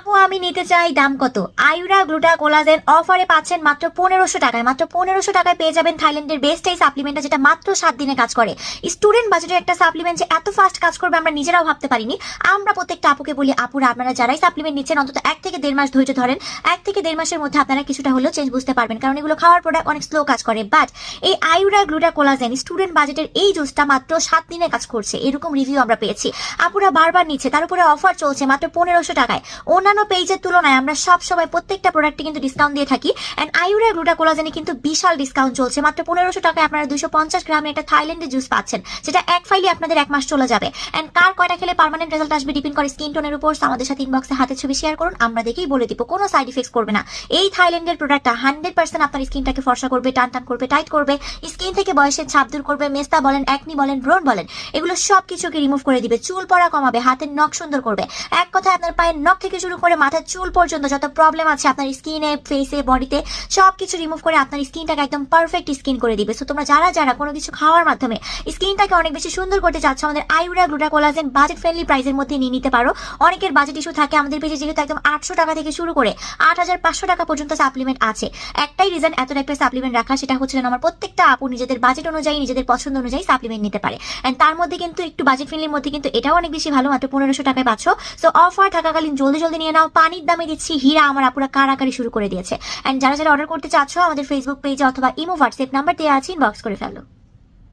আপু আমি নিতে চাই, দাম কত? আয়ুরা গ্লুটা কোলাজেন অফারে পাচ্ছেন মাত্র 1500 টাকায়। মাত্র 1500 টাকায় পেয়ে যাবেন থাইল্যান্ডের বেস্ট এই সাপ্লিমেন্টটা, যেটা মাত্র 7 দিনে কাজ করে। স্টুডেন্ট বাজেটের একটা সাপ্লিমেন্ট যে এত ফাস্ট কাজ করবে আমরা নিজেরাও ভাবতে পারিনি। আমরা প্রত্যেকটা আপুকে বলি, আপুরা আপনারা যারাই সাপ্লিমেন্ট নিচ্ছেন অন্তত 1 থেকে 1.5 মাস ধৈর্য ধরেন। 1 থেকে 1.5 মাসের মধ্যে আপনারা কিছুটা হলেও চেঞ্জ বুঝতে পারবেন, কারণ এগুলো খাওয়ার প্রোডাক্ট অনেক স্লো কাজ করে। বাট এই আয়ুরা গ্লুটা কোলাজেন স্টুডেন্ট বাজেটের এই জুসটা মাত্র 7 দিনে কাজ করছে, এরকম রিভিউ আমরা পেয়েছি। আপুরা বারবার নিচ্ছে, তার উপরে অফার চলছে মাত্র 1500 টাকায়। অন্যান্য পেজের তুলনায় আমরা সব সময় প্রত্যেকটা প্রোডাক্টে কিন্তু ডিসকাউন্ট দিয়ে থাকি। এন্ড আয়ুরা গ্লুটা কোলাজেনে কিন্তু বিশাল ডিসকাউন্ট চলছে। মাত্র 1500 টাকায় আপনারা 250 গ্রামের একটা থাইল্যান্ডের জুস পাচ্ছেন, যেটা এক ফাইলে আপনাদের 1 মাস চলে যাবে। এন্ড কার কয়টা খেলে পার্মানেন্ট রেজাল্ট আসবে ডিপেন্ড করে স্কিন টোনের উপর। আমাদের সাথে ইনবক্সে হাতে ছবি শেয়ার করুন, আমরা দেখেই বলে দিব, কোনো সাইড ইফেক্টস করবে না। এই থাইল্যান্ডের প্রোডাক্টটা 100% আপনার স্কিনটাকে ফর্সা করবে, টান টান করবে, টাইট করবে, স্কিন থেকে বয়সের ছাপ দূর করবে, মেস্তা বলেন, একনি বলেন, ব্রণ বলেন, এগুলো সব কিছুকে রিমুভ করে দিবে, চুল পড়া কমাবে, হাতের নখ সুন্দর করবে। এক কথায় আপনার পায়ের নখ থেকে শুরু করে মাথার চুল পর্যন্ত যত প্রবলেম আছে আপনার স্কিনে, ফেসে, বডিতে সবকিছু রিমুভ করে আপনার স্কিনটাকে একদম পারফেক্ট স্কিন করে দিবে। সো তোমরা যারা যারা কোনো কিছু খাওয়ার মাধ্যমে স্কিনটাকে অনেক বেশি সুন্দর করতে চাচ্ছ, আমাদের আয়ুরা গ্লুটা কোলাজেন বাজেট ফ্রেন্ডলি প্রাইসের মধ্যে নিয়ে নিতে পারো। অনেকের বাজেট ইস্যু থাকে, আমাদের পেজে যেহেতু একদম 800 টাকা থেকে শুরু করে 8500 টাকা পর্যন্ত সাপ্লিমেন্ট আছে। একটাই রিজন এত একটা সাপ্লিমেন্ট রাখা, সেটা হচ্ছে যেন আমার প্রত্যেকটা আপু নিজেদের বাজেট অনুযায়ী, নিজেদের পছন্দ অনুযায়ী সাপ্লিমেন্ট নিতে পারে। এন্ড তার মধ্যে কিন্তু একটু বাজেট ফ্রেন্ডলির মধ্যে কিন্তু এটাও অনেক বেশি ভালো, মাত্র 1500 টাকায় পাচ্ছ। সো অফার থাকাকালীন জলদি জলদি নিয়ে নাও, পানির দামে দিচ্ছি, হীরা আমার আপুরা কারাকারি শুরু করে দিয়েছে। এন্ড যারা যারা অর্ডার করতে চাচ্ছ আমাদের ফেসবুক পেজে অথবা ইমো হোয়াটসঅ্যাপ নাম্বার দেওয়া আছে, ইনবক্স করে ফেলো।